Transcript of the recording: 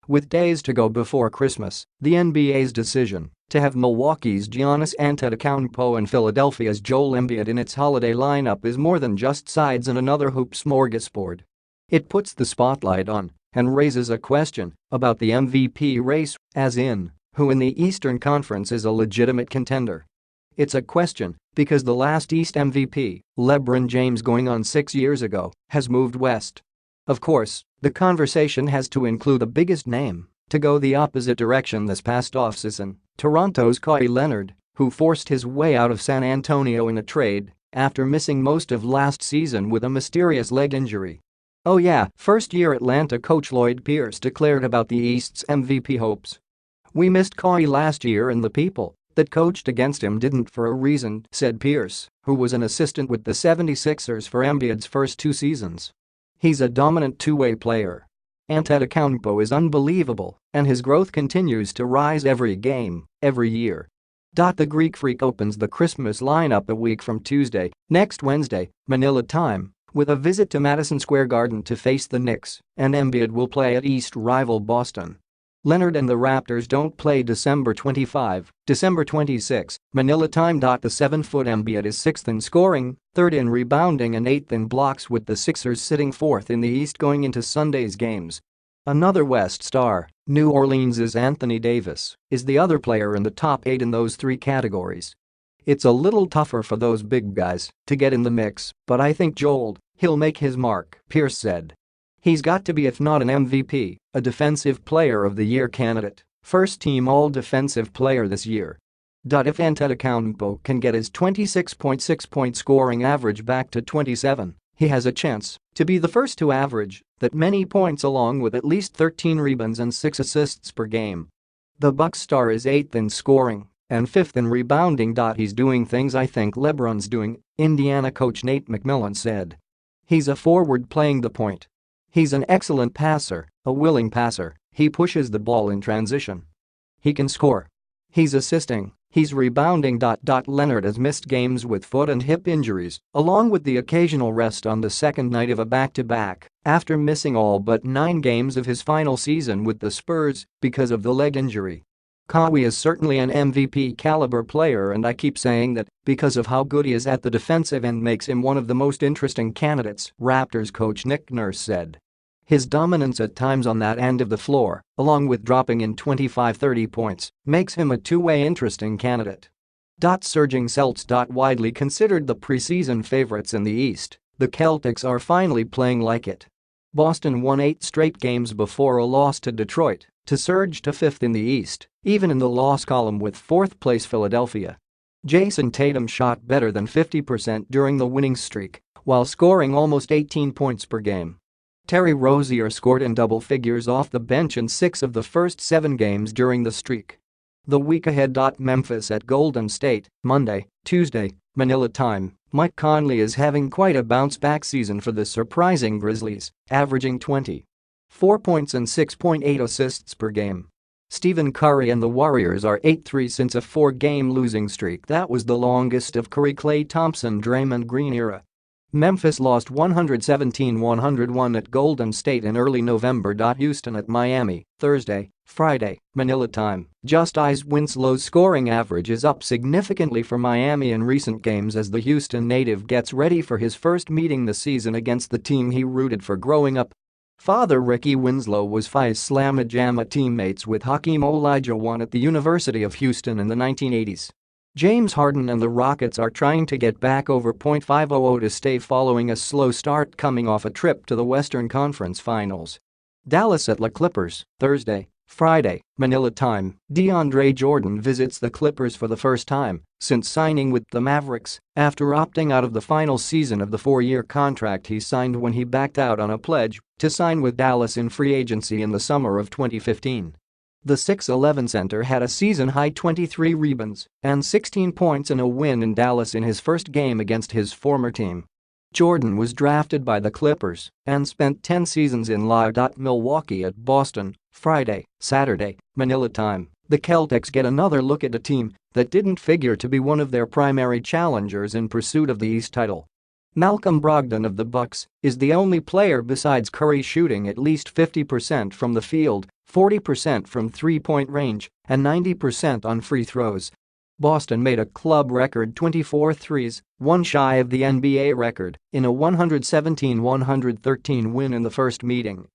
With days to go before Christmas, the NBA's decision to have Milwaukee's Giannis Antetokounmpo and Philadelphia's Joel Embiid in its holiday lineup is more than just sides and another hoop smorgasbord. It puts the spotlight on and raises a question about the MVP race, as in, who in the Eastern Conference is a legitimate contender. It's a question because the last East MVP, LeBron James going on 6 years ago, has moved west. Of course, the conversation has to include the biggest name to go the opposite direction this past offseason, Toronto's Kawhi Leonard, who forced his way out of San Antonio in a trade after missing most of last season with a mysterious leg injury. Oh yeah, first-year Atlanta coach Lloyd Pierce declared about the East's MVP hopes. "We missed Kawhi last year and the people that coached against him didn't for a reason," said Pierce, who was an assistant with the 76ers for Embiid's first 2 seasons. "He's a dominant two-way player. Antetokounmpo is unbelievable, and his growth continues to rise every game, every year." The Greek Freak opens the Christmas lineup a week from Tuesday, next Wednesday, Manila time, with a visit to Madison Square Garden to face the Knicks, and Embiid will play at East rival Boston. Leonard and the Raptors don't play December 25, December 26, Manila time. The 7-foot Embiid is 6th in scoring, 3rd in rebounding and 8th in blocks, with the Sixers sitting 4th in the East going into Sunday's games. Another West star, New Orleans' Anthony Davis, is the other player in the top 8 in those 3 categories. "It's a little tougher for those big guys to get in the mix, but I think he'll make his mark," Pierce said. "He's got to be, if not an MVP, a Defensive Player of the Year candidate, first-team All-Defensive Player this year." If Antetokounmpo can get his 26.6-point scoring average back to 27, he has a chance to be the first to average that many points along with at least 13 rebounds and 6 assists per game. The Bucks star is 8th in scoring and 5th in rebounding. "He's doing things I think LeBron's doing," Indiana coach Nate McMillan said. "He's a forward playing the point. He's an excellent passer, a willing passer, he pushes the ball in transition. He can score. He's assisting, he's rebounding. Leonard has missed games with foot and hip injuries, along with the occasional rest on the second night of a back-to-back, after missing all but 9 games of his final season with the Spurs because of the leg injury. Kawhi is certainly an MVP caliber player, and I keep saying that because of how good he is at the defensive end makes him one of the most interesting candidates," Raptors coach Nick Nurse said. "His dominance at times on that end of the floor, along with dropping in 25-30 points, makes him a two-way interesting candidate." Surging Celts. Widely considered the preseason favorites in the East, the Celtics are finally playing like it. Boston won 8 straight games before a loss to Detroit to surge to 5th in the East, even in the loss column with 4th-place Philadelphia. Jason Tatum shot better than 50% during the winning streak, while scoring almost 18 points per game. Terry Rozier scored in double figures off the bench in 6 of the first 7 games during the streak. The week ahead. Memphis at Golden State, Monday, Tuesday, Manila time. Mike Conley is having quite a bounce-back season for the surprising Grizzlies, averaging 24 points and 6.8 assists per game. Stephen Curry and the Warriors are 8-3 since a 4-game losing streak that was the longest of Curry, Klay Thompson, Draymond Green era. Memphis lost 117-101 at Golden State in early November. Houston at Miami, Thursday, Friday, Manila time. Justice Winslow's scoring average is up significantly for Miami in recent games as the Houston native gets ready for his first meeting this season against the team he rooted for growing up. Father Ricky Winslow was Phi Slamma Jamma teammates with Hakeem Olajuwon at the University of Houston in the 1980s. James Harden and the Rockets are trying to get back over .500 to stay following a slow start coming off a trip to the Western Conference Finals. Dallas at the Clippers, Thursday, Friday, Manila time. DeAndre Jordan visits the Clippers for the first time since signing with the Mavericks after opting out of the final season of the 4-year contract he signed when he backed out on a pledge to sign with Dallas in free agency in the summer of 2015. The 6'11" center had a season-high 23 rebounds and 16 points in a win in Dallas in his first game against his former team. Jordan was drafted by the Clippers and spent 10 seasons in Milwaukee at Boston, Friday, Saturday, Manila time. The Celtics get another look at a team that didn't figure to be one of their primary challengers in pursuit of the East title. Malcolm Brogdon of the Bucks is the only player besides Curry shooting at least 50% from the field, 40% from three-point range, and 90% on free throws. Boston made a club record 24 threes, one shy of the NBA record, in a 117-113 win in the first meeting.